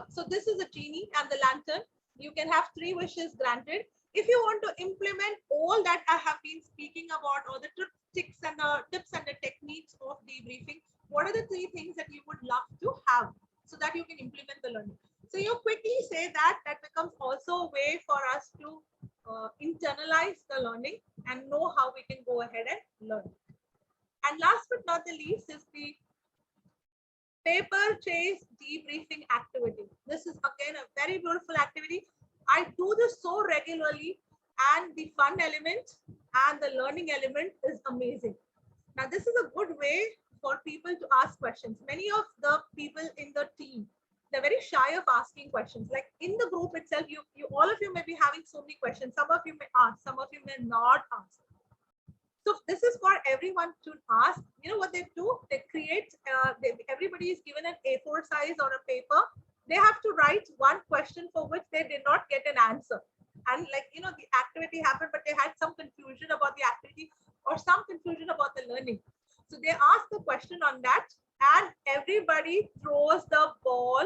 so this is a genie and the lantern. You can have 3 wishes granted. If you want to implement all that I have been speaking about, or the tips and the techniques of debriefing, what are the 3 things that you would love to have so that you can implement the learning? So you quickly say that. That becomes also a way for us to internalize the learning and know how we can go ahead and learn. And last but not the least is the paper chase debriefing activity. This is again a very beautiful activity. I do this so regularly, and the fun element and the learning element is amazing. Now, this is a good way for people to ask questions. Many of the people in the team, they're very shy of asking questions. Like in the group itself, you all of you may be having so many questions. Some of you may ask, some of you may not ask. So this is for everyone to ask. You know what they do? They create, everybody is given an A4 size or a paper. They have to write one question for which they did not get an answer. And like, you know, the activity happened, but they had some confusion about the activity or some confusion about the learning. So they ask the question on that, and everybody throws the ball.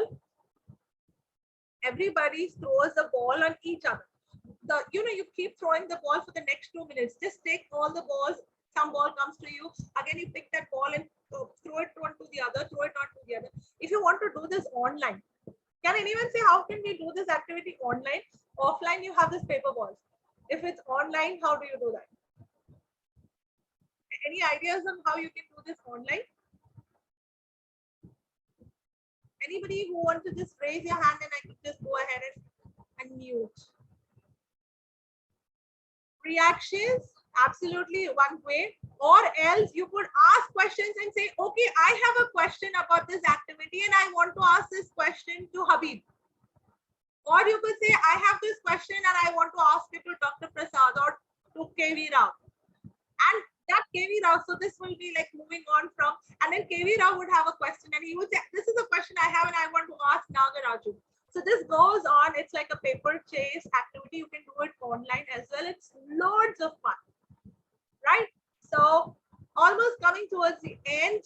Everybody throws the ball on each other. You keep throwing the ball for the next 2 minutes. Just take all the balls. Some ball comes to you. Again, you pick that ball and throw it one to the other, throw it on to the other. If you want to do this online, can anyone say how can we do this activity online? Offline, you have this paper balls. If it's online, how do you do that? Any ideas on how you can do this online? Anybody who wants to just raise your hand and I could just go ahead and unmute. Reactions, absolutely one way. Or else you could ask questions and say, okay, I have a question about this activity and I want to ask this question to Habib. Or you could say, I have this question and I want to ask it to Dr. Prasad or to KV Rao. And that KV Rao, so this will be like moving on from, and then KV Rao would have a question and he would say, this is a question I have and I want to ask Nagaraju. So this goes on. It's like a paper chase activity. You can do it online as well. It's loads of fun, right? So almost coming towards the end,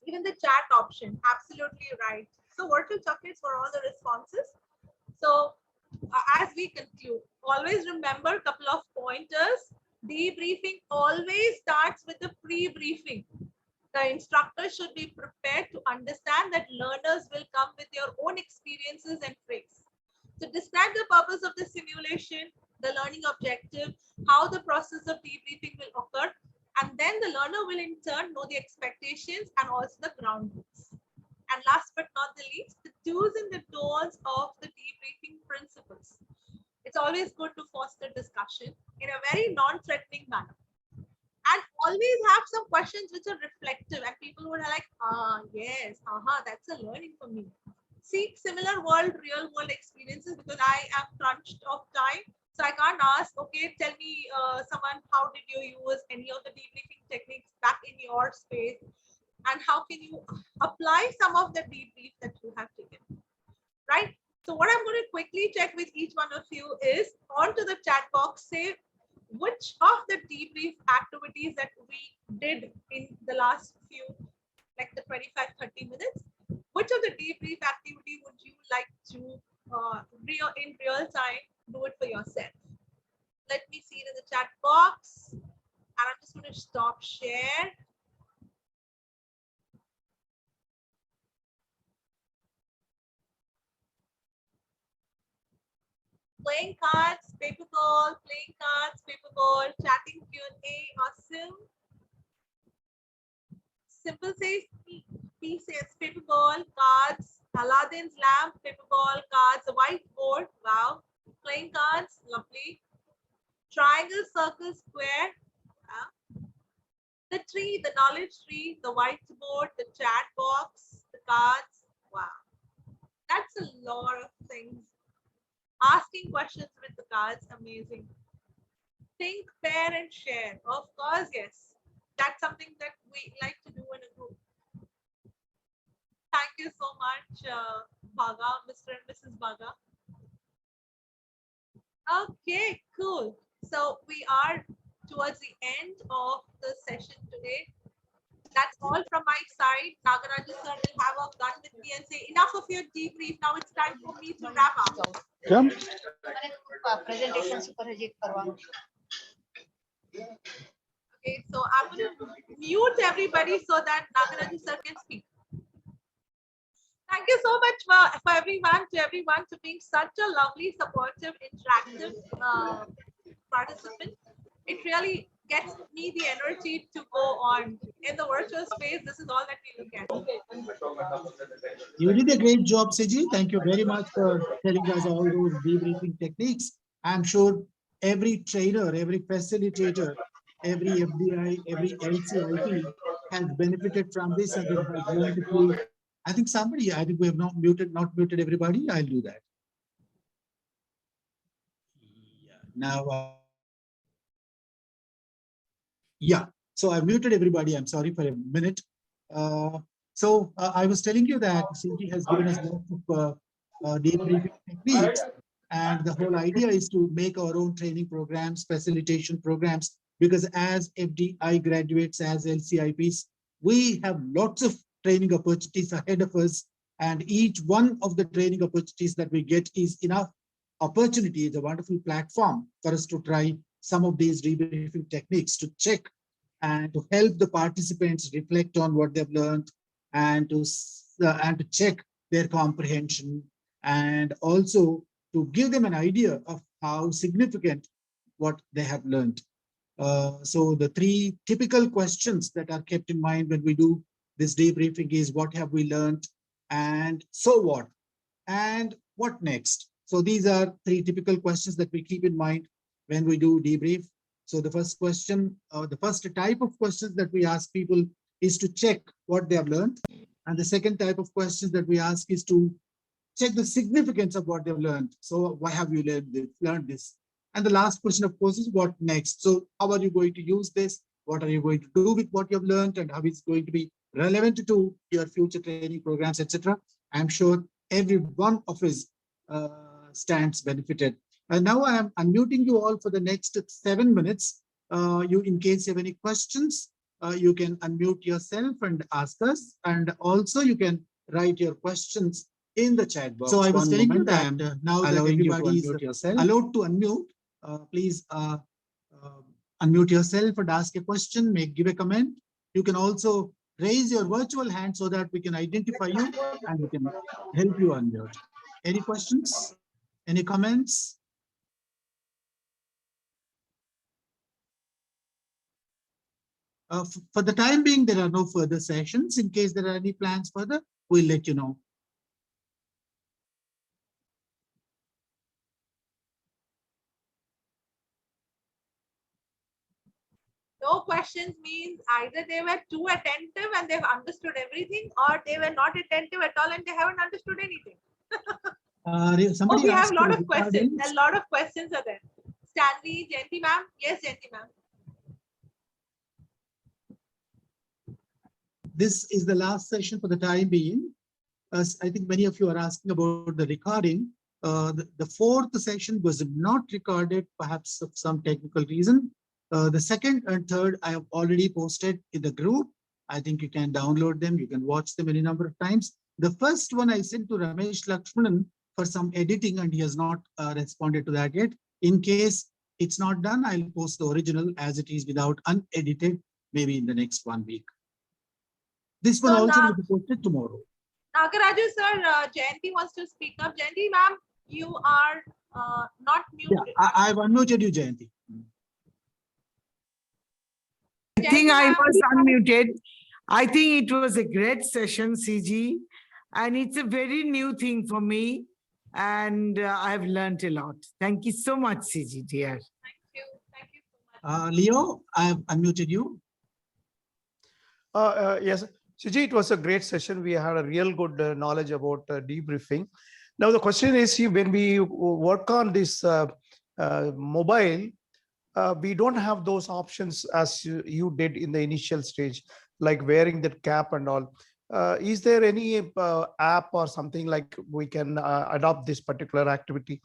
even the chat option, absolutely right. So virtual chocolates for all the responses. So as we conclude, always remember a couple of pointers. Debriefing always starts with the pre-briefing. The instructor should be prepared to understand that learners will come with their own experiences and traits. So describe the purpose of the simulation, the learning objective, how the process of debriefing will occur, and then the learner will in turn know the expectations and also the ground rules. And last but not the least, the do's and the don'ts of the debriefing principles. It's always good to foster discussion in a very non-threatening manner. And always have some questions which are reflective and people would are like, yes, that's a learning for me. Seek similar real world experiences, because I am crunched of time. So I can't ask, okay, tell me someone, how did you use any of the debriefing techniques back in your space? And how can you apply some of the debrief that you have taken, right? So what I'm going to quickly check with each one of you is onto the chat box, say which of the debrief activities that we did in the last few, like the 25-30 minutes, which of the debrief activity would you like to in real time do it for yourself? Let me see it in the chat box, and I'm just going to stop share. Playing cards, paper ball, playing cards, paper ball, chatting Q&A, awesome. Simple says P says paper ball, cards, Aladdin's lamp, paper ball, cards, a whiteboard, wow. Playing cards, lovely. Triangle, circle, square, wow. The tree, the knowledge tree, the whiteboard, the chat box, the cards, wow. That's a lot of things. Asking questions with the cards, amazing. Think, pair, and share. Of course, yes. That's something that we like to do in a group. Thank you so much, Bhaga, Mr. and Mrs. Bhaga. Okay, cool. So we are towards the end of the session today. That's all from my side. Nagaraju sir will have a gun with me and say, enough of your debrief. Now it's time for me to wrap up. Come. Presentation superhit करवाऊँ. Okay, so I'm going to mute everybody so that Nagaraju sir can speak. Thank you so much for everyone to being such a lovely, supportive, interactive participant. It really gets me the energy to go on in the virtual space. This is all that we look at. You did a great job, Siji. Thank you very much for telling us all those debriefing techniques. I'm sure every trainer, every facilitator, every FDI, every LCIP has benefited from this and then has learned a few. I think we have not muted everybody. I'll do that. Yeah. Now, yeah. So I muted everybody. I'm sorry for a minute. I was telling you that Siji has given us lots of debriefing techniques, and the whole idea is to make our own training programs, facilitation programs, because as FDI graduates, as LCIPs, we have lots of training opportunities ahead of us, and each one of the training opportunities that we get is enough opportunity, is a wonderful platform for us to try some of these debriefing techniques to check and to help the participants reflect on what they've learned and to check their comprehension, and also to give them an idea of how significant what they have learned. So the three typical questions that are kept in mind when we do this debriefing is, what have we learned, and so what, and what next? So these are three typical questions that we keep in mind when we do debrief. So the first question, the first type of questions that we ask people is to check what they have learned. And the second type of questions that we ask is to check the significance of what they've learned. So why have you learned this? And the last question, of course, is what next? So how are you going to use this? What are you going to do with what you've learned, and how it's going to be relevant to your future training programs, etc. I'm sure every one of us stands benefited. And now I am unmuting you all for the next 7 minutes. In case you have any questions, you can unmute yourself and ask us. And also you can write your questions in the chat box. So I was telling you that now that everybody is allowed to unmute, please unmute yourself and ask a question, give a comment. You can also raise your virtual hand so that we can identify you and we can help you unmute. Any questions? Any comments? For the time being, there are no further sessions. In case there are any plans further, we'll let you know. No questions means either they were too attentive and they've understood everything, or they were not attentive at all and they haven't understood anything. Somebody we have a lot of questions. questions. A lot of questions are there. Stanley, Jayanti ma'am. Yes, Jayanti ma'am. This is the last session for the time being. I think many of you are asking about the recording. The fourth session was not recorded, perhaps of some technical reason. The second and third, I have already posted in the group. I think you can download them. You can watch them any number of times. The first one I sent to Ramesh Lakshmanan for some editing, and he has not responded to that yet. In case it's not done, I'll post the original as it is without unedited, maybe in the next 1 week. This one also will be posted tomorrow. Nagaraju sir, Jayanti wants to speak up. Jayanti ma'am, you are Not muted. Yeah, I've unmuted you, Jayanti. I think I was unmuted. I think it was a great session, CG, and it's a very new thing for me, and I've learned a lot. Thank you so much, CG, dear. Thank you. Thank you so much. Leo, I've unmuted you. Yes, Siji, it was a great session. We had a real good knowledge about debriefing. Now the question is, when we work on this mobile, we don't have those options as you did in the initial stage, like wearing that cap and all. Is there any app or something like we can adopt this particular activity?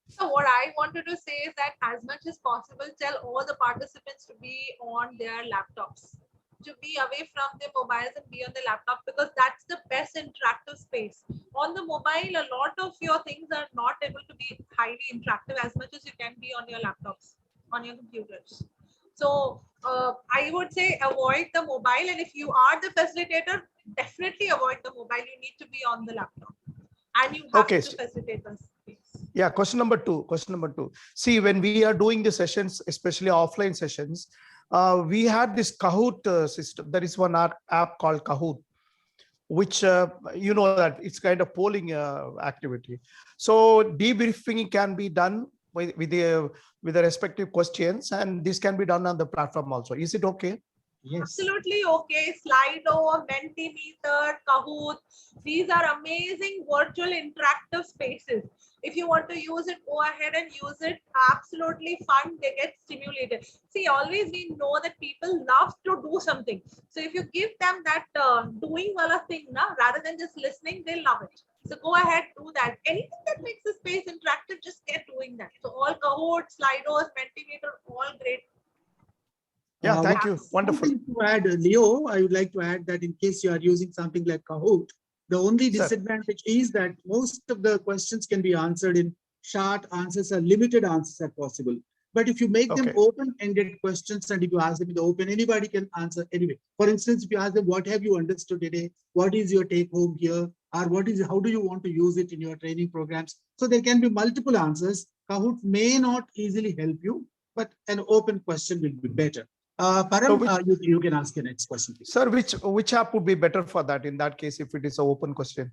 So what I wanted to say is that as much as possible, tell all the participants to be on their laptops, to be away from their mobiles and be on the laptop, because that's the best interactive space. On the mobile, a lot of your things are not able to be highly interactive as much as you can be on your laptops, on your computers. So I would say avoid the mobile, and if you are the facilitator, definitely avoid the mobile. You need to be on the laptop, and you have to facilitate the space. Yeah, question number two. See, when we are doing the sessions, especially offline sessions, we had this Kahoot system. There is one app called Kahoot, which you know that it's kind of polling activity. So debriefing can be done with the respective questions, and this can be done on the platform also. Is it okay? Yes. Absolutely okay. Slido, Mentimeter, Kahoot. These are amazing virtual interactive spaces. If you want to use it, go ahead and use it. Absolutely fun. They get stimulated. See, always we know that people love to do something. So if you give them that doing wala thing, rather than just listening, they love it. So go ahead, do that. Anything that makes the space interactive, just get doing that. So all Kahoot, Slidos, Mentimeter, all great. Yeah, thank you. Wonderful. To add, Leo, I would like to add that in case you are using something like Kahoot, the only disadvantage is that most of the questions can be answered in short answers or limited answers are possible. But if you make them open-ended questions, and if you ask them in the open, anybody can answer anyway. For instance, if you ask them, what have you understood today? What is your take home here? Or how do you want to use it in your training programs? So there can be multiple answers. Kahoot may not easily help you, but an open question will be better. Param, you can ask your next question, please. Sir, which app would be better for that in that case, if it is an open question?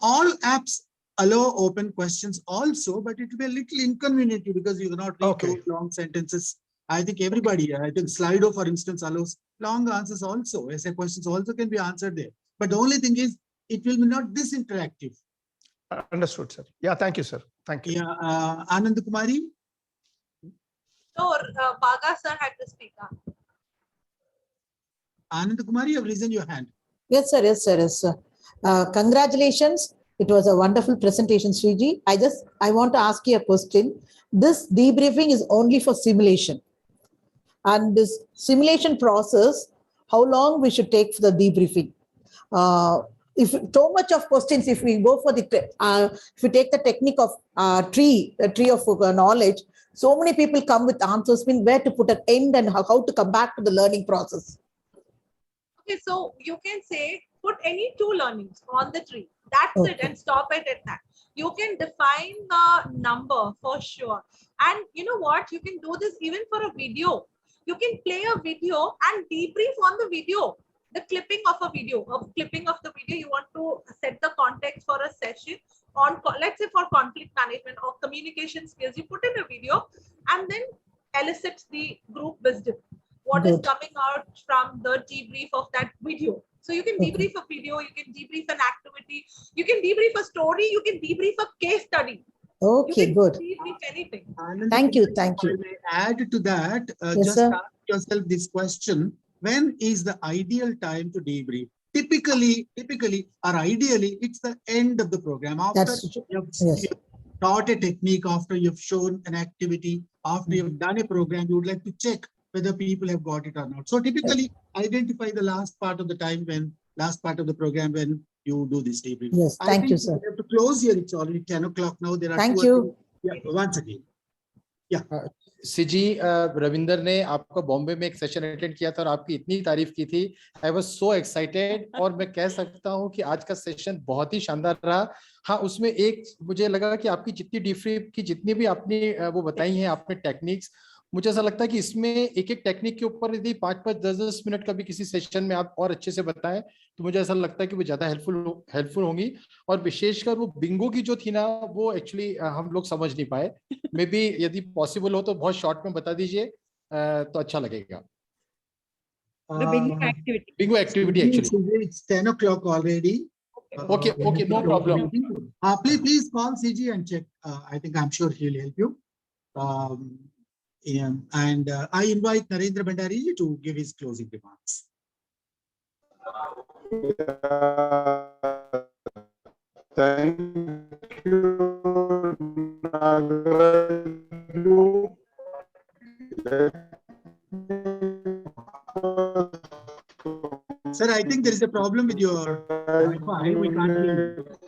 All apps allow open questions also, but it will be a little inconvenient because you cannot read those long sentences. I think everybody, I think Slido, for instance, allows long answers also. Essay questions also can be answered there. But the only thing is, it will be not this interactive. Understood, sir. Yeah, thank you, sir. Thank you. Yeah, Anand Kumari. No, Baga sir had to speak up. Anand Kumari, you have raised your hand. Yes, sir. Yes, sir. Yes, sir. Congratulations. It was a wonderful presentation, Sriji. I want to ask you a question. This debriefing is only for simulation. And this simulation process, how long we should take for the debriefing? If so much of questions, if we go for the, if we take the technique of tree of knowledge, so many people come with answers, where to put an end and how to come back to the learning process. Okay, so you can say put any two learnings on the tree. That's it, and stop it at that. You can define the number for sure. And you know what? You can do this even for a video. You can play a video and debrief on the video. The clipping of a video, you want to set the context for a session on, let's say, for conflict management or communication skills. You put in a video and then elicit the group wisdom. What is coming out from the debrief of that video? So you can debrief a video, you can debrief an activity, you can debrief a story, you can debrief a case study. Okay, good. Debrief anything. Thank you. Thank you. I may add to that, Yes, just sir. ask yourself this question: when is the ideal time to debrief? Typically, or ideally, it's the end of the program. After you've taught a technique, after you've shown an activity, after you've done a program, you would like to check whether people have got it or not. So typically, identify the last part of the program when you do this debrief. Yes, thank you, sir. We have to close here. It's already 10 o'clock now. There are Thank you. once again. सिजी, Ravinder ने आपका बॉम्बे में एक session attend किया था और आपकी इतनी तारीफ की थी, आई वाज सो एक्साइटेड, और मैं कह सकता हूं कि आज का सेशन बहुत ही शानदार रहा। हाँ, उसमें एक मुझे लगा कि आपकी जितनी डीब्रीफ की जितनी भी आपने वो बताई हैं आपने टेक्निक्स, मुझे ऐसा लगता है कि इसमें एक एक टेक्निक के ऊपर यदि 5-5, 10-10 मिनट का भी किसी सेशन में आप और अच्छे से बताएं तो मुझे ऐसा लगता है कि वो ज्यादा हेल्पफुल होंगी। और विशेषकर वो बिंगो की जो थी ना, वो एक्चुअली हम लोग समझ नहीं पाए। मे बी यदि पॉसिबल हो तो बहुत शॉर्ट में बता दीजिए तो अच्छा लगेगा। The bingo activity. Bingo activity actually. It's 10 o'clock already. Okay, no problem. Please call CG and check. I think I'm sure he'll help you. And I invite Narendra Bhandari to give his closing remarks. Thank you, Nagaraju. Sir, I think there is a problem with your Wi-Fi. We can't hear you.